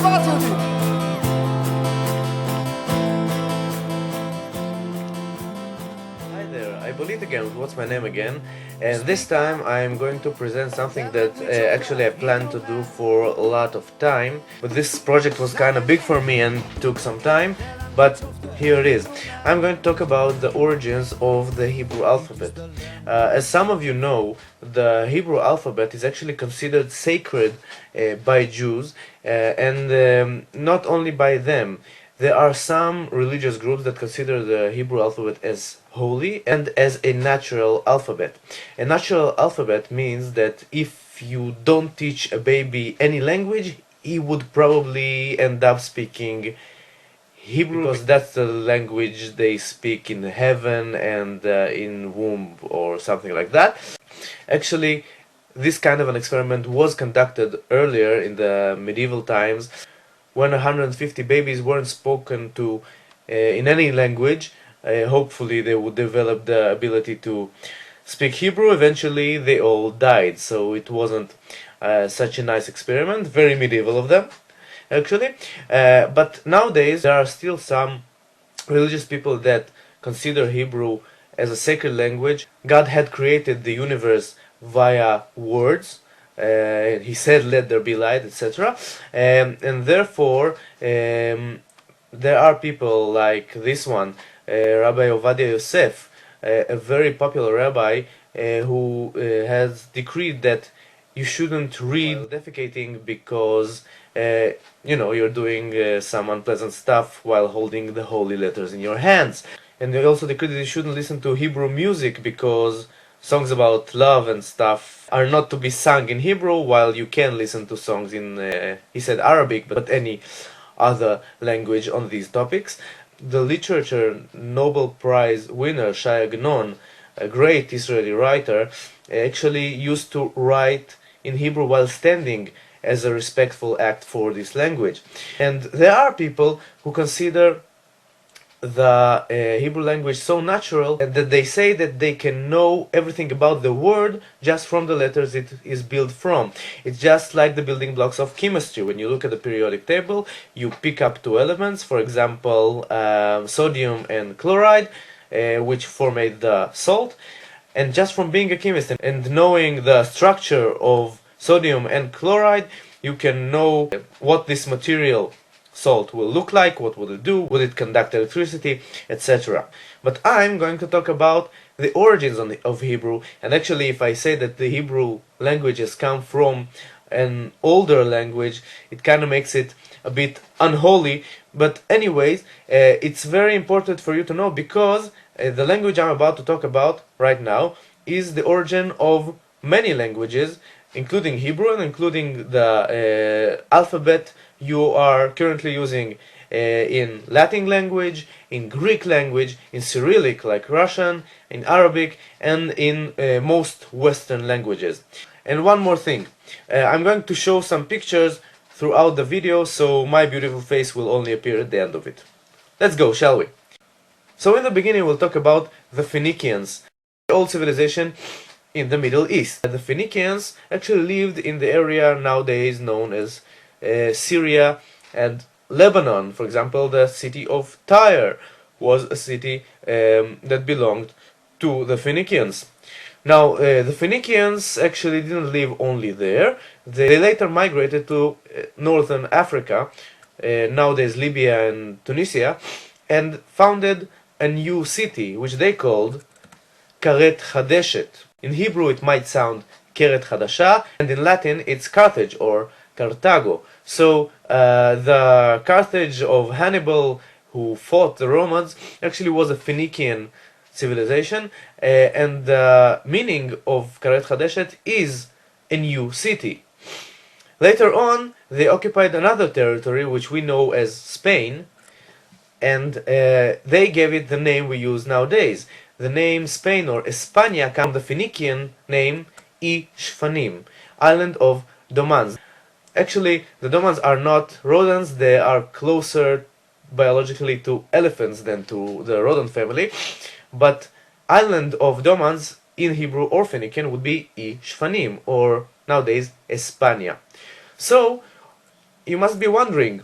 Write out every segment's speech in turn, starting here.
דיברתי אותי. Hi there, I believe again, what's my name again? And this time I'm going to present something that actually I planned to do for a lot of time. But this project was kind of big for me and took some time, but here it is. I'm going to talk about the origins of the Hebrew alphabet. As some of you know, the Hebrew alphabet is actually considered sacred by Jews, and not only by them. There are some religious groups that consider the Hebrew alphabet as holy and as a natural alphabet. A natural alphabet means that if you don't teach a baby any language, he would probably end up speaking Hebrew because that's the language they speak in heaven and in womb or something like that. Actually, this kind of an experiment was conducted earlier in the medieval times when 150 babies weren't spoken to in any language. Hopefully they would develop the ability to speak Hebrew. Eventually they all died, so it wasn't such a nice experiment. Very medieval of them, actually. But nowadays there are still some religious people that consider Hebrew as a sacred language. God had created the universe via words. He said, "Let there be light," etc. And therefore, there are people like this one, Rabbi Ovadia Yosef, a very popular rabbi who has decreed that you shouldn't read while defecating because you're doing some unpleasant stuff while holding the holy letters in your hands. And they also decreed that you shouldn't listen to Hebrew music because songs about love and stuff are not to be sung in Hebrew, while you can listen to songs in, he said Arabic, but any other language on these topics. The literature Nobel Prize winner Shai Agnon, a great Israeli writer, actually used to write in Hebrew while standing as a respectful act for this language. And there are people who consider the Hebrew language so natural that they say that they can know everything about the word just from the letters it is built from. It's just like the building blocks of chemistry. When you look at the periodic table, you pick up two elements, for example, sodium and chloride, which formate the salt. And just from being a chemist and knowing the structure of sodium and chloride, you can know what this material salt will look like, what will it do, will it conduct electricity, etc. But I'm going to talk about the origins of Hebrew, and actually if I say that the Hebrew language has come from an older language, it kind of makes it a bit unholy. But anyways, it's very important for you to know, because the language I'm about to talk about right now is the origin of many languages, including Hebrew and including the alphabet you are currently using in Latin language, in Greek language, in Cyrillic like Russian, in Arabic, and in most Western languages. And one more thing, I'm going to show some pictures throughout the video, so my beautiful face will only appear at the end of it. Let's go, shall we? So in the beginning we'll talk about the Phoenicians, the old civilization in the Middle East. The Phoenicians actually lived in the area nowadays known as Syria and Lebanon. For example, the city of Tyre was a city that belonged to the Phoenicians. Now, the Phoenicians actually didn't live only there. They later migrated to northern Africa, nowadays Libya and Tunisia, and founded a new city, which they called Karet Hadeshet. In Hebrew it might sound Keret Hadasha, and in Latin it's Carthage or Carthago. So the Carthage of Hannibal, who fought the Romans, actually was a Phoenician civilization, and the meaning of Karet Hadeshet is a new city. Later on, they occupied another territory which we know as Spain, and they gave it the name we use nowadays. The name Spain or España comes from the Phoenician name Shfanim, island of Domans. Actually, the Domans are not rodents, they are closer biologically to elephants than to the rodent family, but island of Domans in Hebrew or Phoenician would be Shfanim, or nowadays España. So, you must be wondering,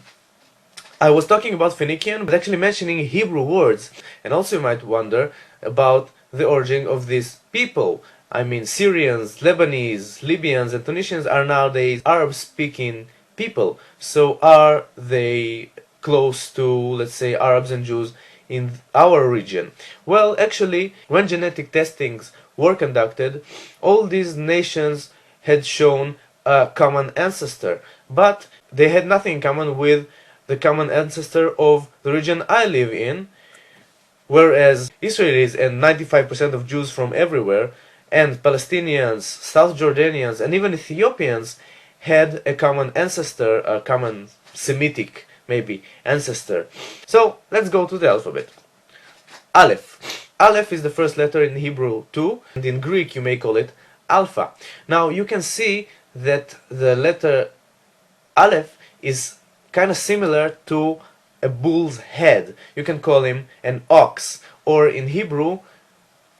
I was talking about Phoenician, but actually mentioning Hebrew words. And also you might wonder about the origin of these people. I mean, Syrians, Lebanese, Libyans, and Tunisians are nowadays Arab-speaking people. So are they close to, let's say, Arabs and Jews in our region? Well, actually, when genetic testings were conducted, all these nations had shown a common ancestor, but they had nothing in common with the common ancestor of the region I live in, whereas Israelis and 95% of Jews from everywhere, and Palestinians, South Jordanians, and even Ethiopians had a common ancestor, a common Semitic, maybe, ancestor. So, let's go to the alphabet. Aleph. Aleph is the first letter in Hebrew too, and in Greek you may call it Alpha. Now, you can see that the letter Aleph is kind of similar to a bull's head. You can call him an ox, or in Hebrew,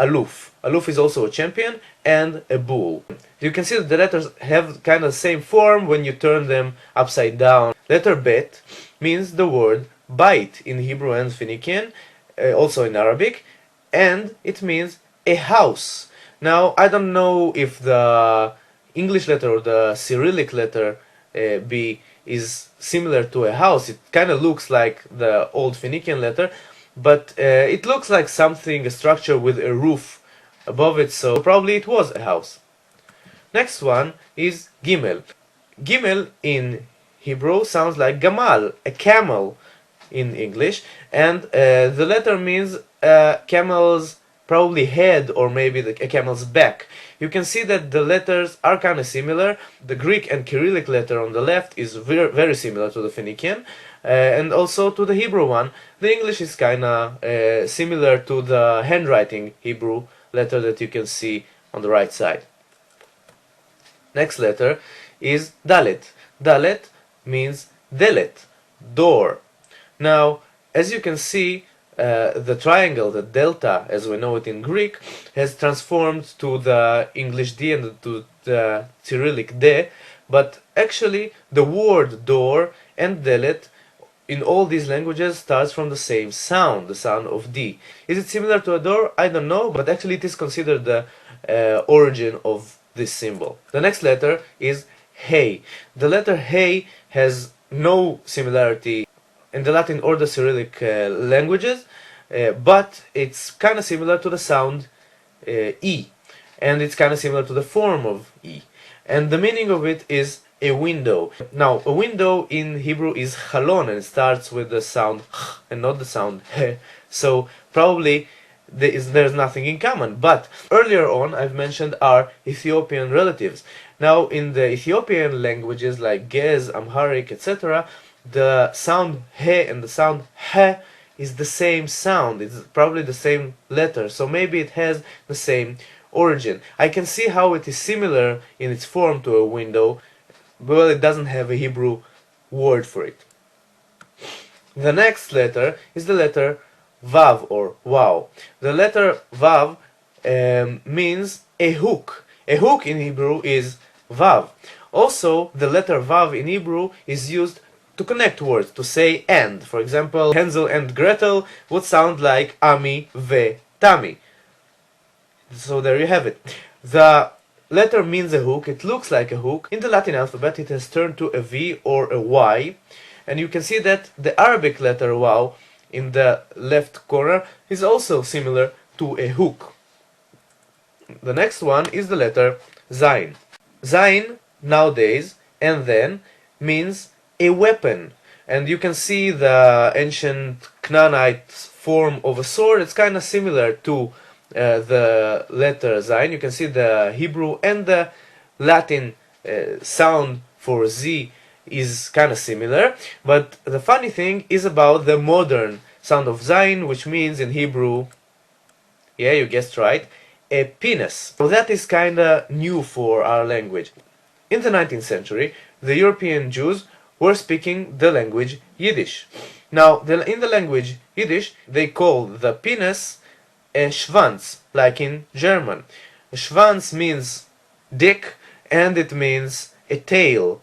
aluf. Aluf is also a champion and a bull. You can see that the letters have kind of the same form when you turn them upside down. Letter Bet means the word bite in Hebrew and Phoenician, also in Arabic, and it means a house. Now, I don't know if the English letter or the Cyrillic letter B is similar to a house. It kind of looks like the old Phoenician letter, but it looks like something, a structure with a roof above it, so probably it was a house. Next one is Gimel. Gimel in Hebrew sounds like Gamal, a camel in English, and the letter means camel's probably head or maybe a camel's back. You can see that the letters are kind of similar. The Greek and Cyrillic letter on the left is very similar to the Phoenician, and also to the Hebrew one. The English is kind of similar to the handwriting Hebrew letter that you can see on the right side. Next letter is Dalet. Dalet means Delet, door. Now, as you can see, the triangle, the delta, as we know it in Greek, has transformed to the English D and to the Cyrillic D, but actually the word door and delet in all these languages starts from the same sound, the sound of D. Is it similar to a door? I don't know, but actually it is considered the origin of this symbol. The next letter is Hey. The letter Hey has no similarity in the Latin or the Cyrillic languages, but it's kind of similar to the sound E, and it's kind of similar to the form of E. And the meaning of it is a window. Now, a window in Hebrew is chalon, and it starts with the sound ch and not the sound he. So probably there's nothing in common. But earlier on, I've mentioned our Ethiopian relatives. Now, in the Ethiopian languages like Ge'ez, Amharic, etc., the sound he and the sound he is the same sound. It's probably the same letter, so maybe it has the same origin. I can see how it is similar in its form to a window, but it doesn't have a Hebrew word for it. The next letter is the letter Vav or Wow. The letter Vav means a hook. A hook in Hebrew is Vav. Also, the letter Vav in Hebrew is used to connect words, to say and. For example, Hansel and Gretel would sound like Ami ve Tami. So there you have it. The letter means a hook, it looks like a hook. In the Latin alphabet it has turned to a V or a Y, and you can see that the Arabic letter Waw in the left corner is also similar to a hook. The next one is the letter Zain. Zain nowadays and then means a weapon, and you can see the ancient Canaanite form of a sword. It's kind of similar to the letter Zain. You can see the Hebrew and the Latin sound for Z is kind of similar, but the funny thing is about the modern sound of Zain, which means in Hebrew, yeah, you guessed right, a penis. So that is kind of new for our language. In the 19th century, the European Jews were speaking the language Yiddish. Now, in the language Yiddish, they call the penis a Schwanz, like in German. Schwanz means dick, and it means a tail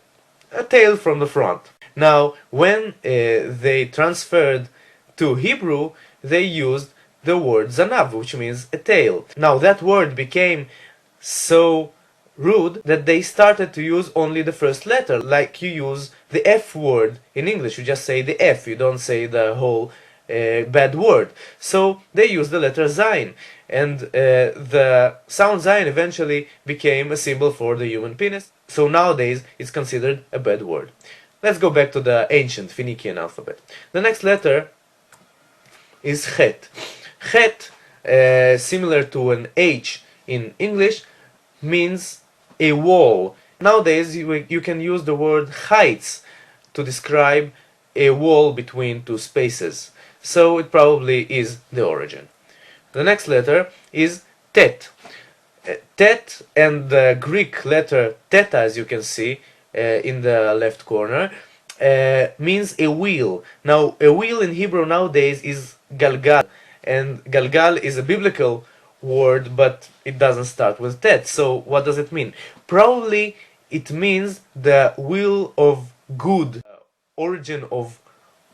from the front. Now, when they transferred to Hebrew, they used the word zanav, which means a tail. Now, that word became so rude that they started to use only the first letter, like you use the F word in English. You just say the F, you don't say the whole bad word. So they used the letter Zayin, and the sound Zayin eventually became a symbol for the human penis. So nowadays it's considered a bad word. Let's go back to the ancient Phoenician alphabet. The next letter is Chet. Chet, similar to an H in English, means a wall. Nowadays you can use the word heights to describe a wall between two spaces. So it probably is the origin. The next letter is Tet. Tet and the Greek letter theta, as you can see in the left corner, means a wheel. Now, a wheel in Hebrew nowadays is galgal, and galgal is a biblical word, but it doesn't start with tet. So what does it mean? Probably it means the wheel of good, origin of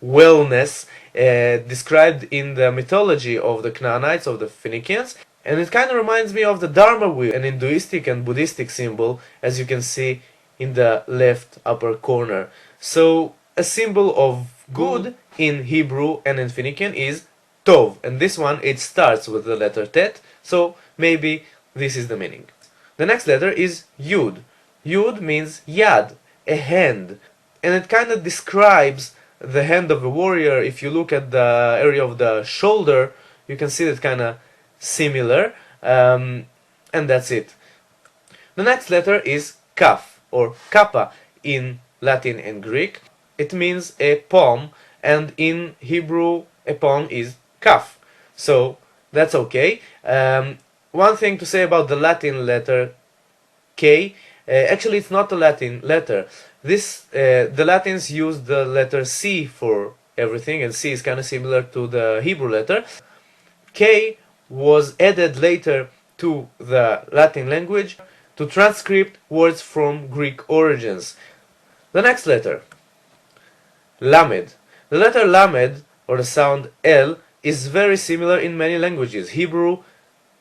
wellness, described in the mythology of the Canaanites, of the Phoenicians. And it kind of reminds me of the Dharma wheel, an Hinduistic and Buddhistic symbol, as you can see in the left upper corner. So a symbol of good in Hebrew and in Phoenician is Tov, and this one, it starts with the letter Tet, so maybe this is the meaning. The next letter is Yud. Yud means Yad, a hand, and it kind of describes the hand of a warrior. If you look at the area of the shoulder, you can see that kind of similar, and that's it. The next letter is Kaf, or Kappa in Latin and Greek. It means a palm, and in Hebrew a palm is Kaf. So that's okay. One thing to say about the Latin letter K, actually it's not a Latin letter. The Latins use the letter C for everything, and C is kind of similar to the Hebrew letter. K was added later to the Latin language to transcript words from Greek origins. The next letter, Lamed. The letter Lamed, or the sound L, is very similar in many languages, Hebrew,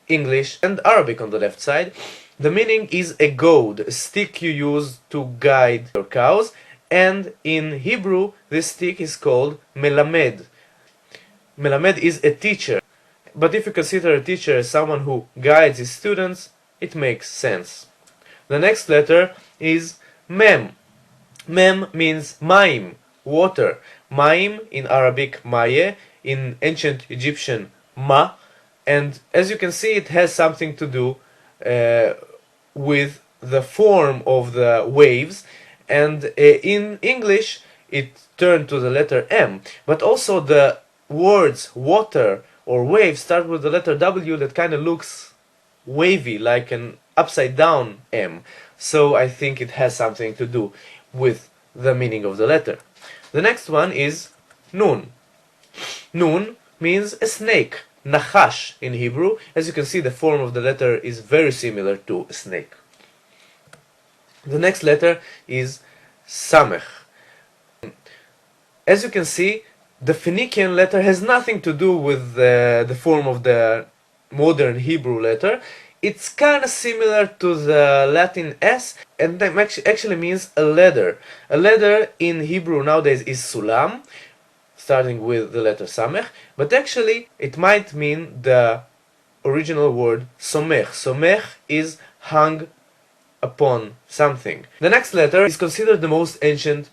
English, and Arabic on the left side. The meaning is a goad, a stick you use to guide your cows, and in Hebrew this stick is called Melamed. Melamed is a teacher, but if you consider a teacher as someone who guides his students, it makes sense. The next letter is Mem. Mem means Maim, water. Maim in Arabic, Maye, in ancient Egyptian, Ma, and as you can see it has something to do with the form of the waves, and in English it turned to the letter M, but also the words water or wave start with the letter W that kind of looks wavy, like an upside down M, so I think it has something to do with the meaning of the letter. The next one is Nun. Nun means a snake, Nachash in Hebrew. As you can see, the form of the letter is very similar to a snake. The next letter is Samech. As you can see, the Phoenician letter has nothing to do with the form of the modern Hebrew letter. It's kind of similar to the Latin S, and that actually means a ladder. A ladder in Hebrew nowadays is Sulam, starting with the letter Samech, but actually it might mean the original word Somech. Somech is hung upon something. The next letter is considered the most ancient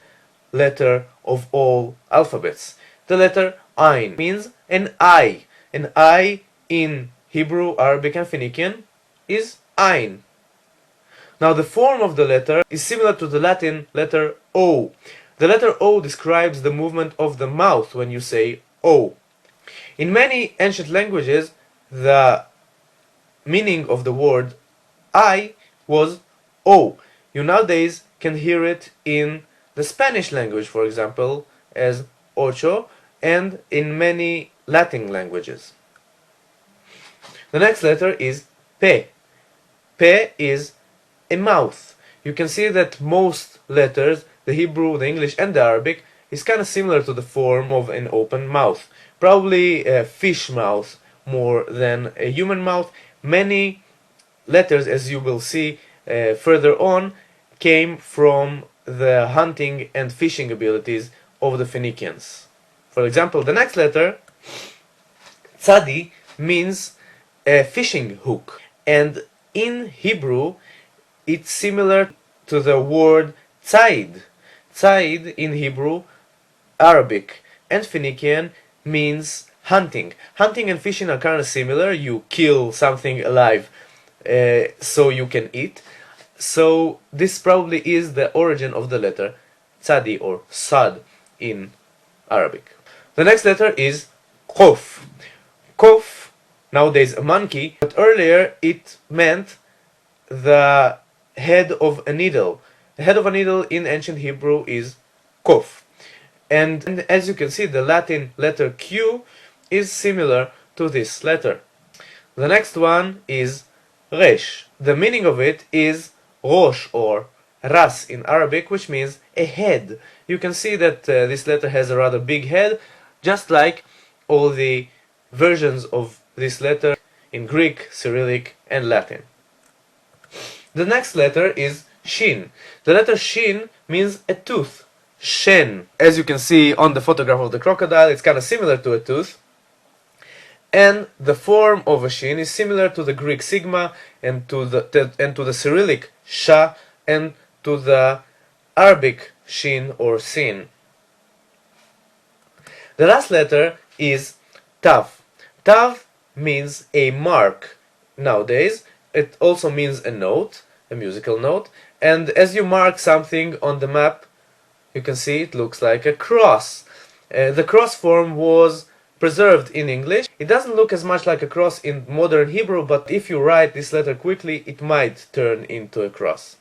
letter of all alphabets. The letter Ain means an eye. An eye in Hebrew, Arabic, and Phoenician is Ain. Now the form of the letter is similar to the Latin letter O. The letter O describes the movement of the mouth when you say O. In many ancient languages, the meaning of the word I was O. You nowadays can hear it in the Spanish language, for example, as ocho, and in many Latin languages. The next letter is P. P is a mouth. You can see that most letters the Hebrew, the English, and the Arabic is kind of similar to the form of an open mouth. Probably a fish mouth more than a human mouth. Many letters, as you will see further on, came from the hunting and fishing abilities of the Phoenicians. For example, the next letter, tzadi, means a fishing hook, and in Hebrew it's similar to the word tzayid. Tzayid in Hebrew, Arabic, and Phoenician means hunting. Hunting and fishing are kind of similar. You kill something alive so you can eat. So this probably is the origin of the letter tzadi or sad in Arabic. The next letter is Qof. Qof, nowadays a monkey, but earlier it meant the head of a needle. The head of a needle in ancient Hebrew is Qof. And as you can see, the Latin letter Q is similar to this letter. The next one is Resh. The meaning of it is Rosh or Ras in Arabic, which means a head. You can see that this letter has a rather big head, just like all the versions of this letter in Greek, Cyrillic, and Latin. The next letter is Shin. The letter Shin means a tooth. Shen. As you can see on the photograph of the crocodile, it's kind of similar to a tooth. And the form of a shin is similar to the Greek sigma and to the Cyrillic sha and to the Arabic shin or sin. The last letter is tav. Tav means a mark nowadays. It also means a note, a musical note. And as you mark something on the map, you can see it looks like a cross. The cross form was preserved in English. It doesn't look as much like a cross in modern Hebrew, but if you write this letter quickly, it might turn into a cross.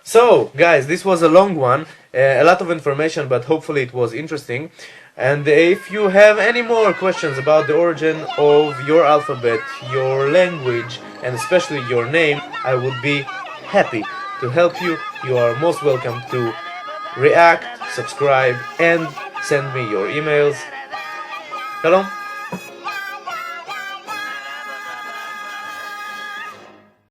So, guys, this was a long one, a lot of information, but hopefully it was interesting. And if you have any more questions about the origin of your alphabet, your language, and especially your name, I would be happy to help you. You are most welcome to react, subscribe, and send me your emails. Shalom.